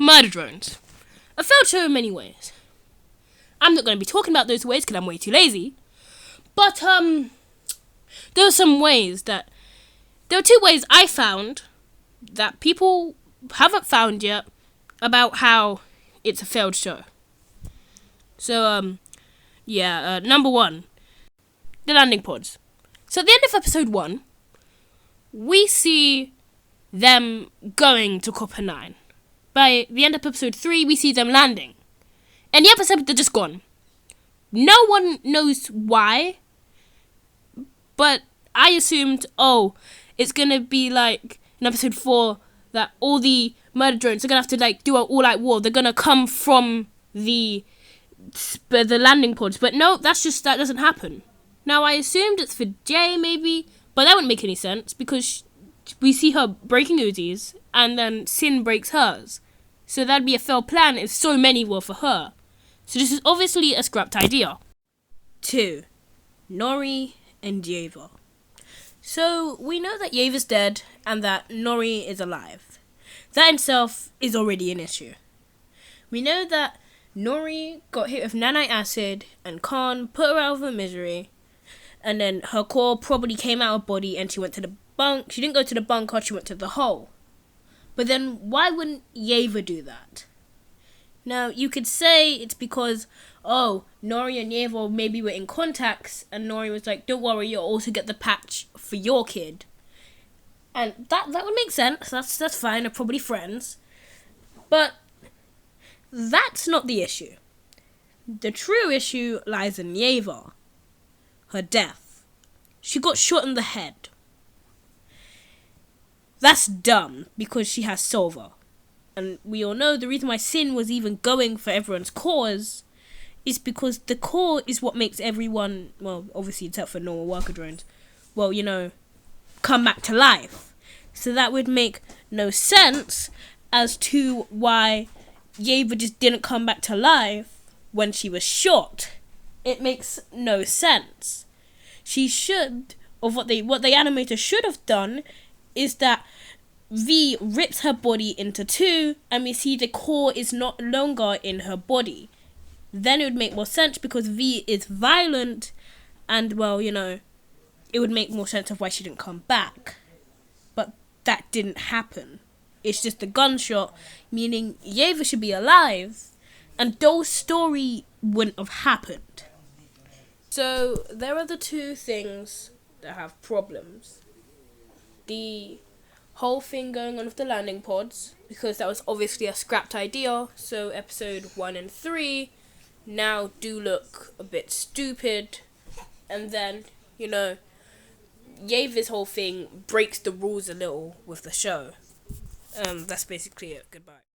murder drones. A failed show in many ways. I'm not going to be talking about those ways because I'm way too lazy. But, there are some ways that... There are two ways I found that people haven't found yet about how it's a failed show. So, number one. The landing pods. So at the end of episode 1, we see them going to Copper 9. By the end of episode 3, we see them landing. And the episode, they're just gone. No one knows why, but I assumed, it's going to be like in episode 4 that all the murder drones are going to have to like do an all-out war. They're going to come from the landing pods. But no, that doesn't happen. Now, I assumed it's for Jay, maybe, but that wouldn't make any sense because we see her breaking Uzis and then Sin breaks hers. So that'd be a failed plan if so many were for her. So this is obviously a scrapped idea. 2. Nori and Yeva. So we know that Yeva's dead and that Nori is alive. That in itself is already an issue. We know that Nori got hit with nanite acid and Khan put her out of her misery. And then her core probably came out of her body and she went to the bunk. She didn't go to the bunker, she went to the hole. But then why wouldn't Yeva do that? Now, you could say it's because, Nori and Yeva maybe were in contacts and Nori was like, don't worry, you'll also get the patch for your kid. And that would make sense. That's fine, they're probably friends. But that's not the issue. The true issue lies in Yeva. Her death. She got shot in the head. That's dumb because she has Silver. And we all know the reason why Sin was even going for everyone's cores is because the core is what makes everyone, well, obviously except for normal worker drones, come back to life. So that would make no sense as to why Yeva just didn't come back to life when she was shot. It makes no sense. She should, or what the animator should have done, is that V rips her body into 2, and we see the core is not longer in her body. Then it would make more sense because V is violent, and it would make more sense of why she didn't come back. But that didn't happen. It's just a gunshot, meaning Yeva should be alive, and Doll's story wouldn't have happened. So, there are the two things that have problems. The whole thing going on with the landing pods, because that was obviously a scrapped idea, so episode 1 and 3 now do look a bit stupid, and then, Yeva's whole thing breaks the rules a little with the show. That's basically it. Goodbye.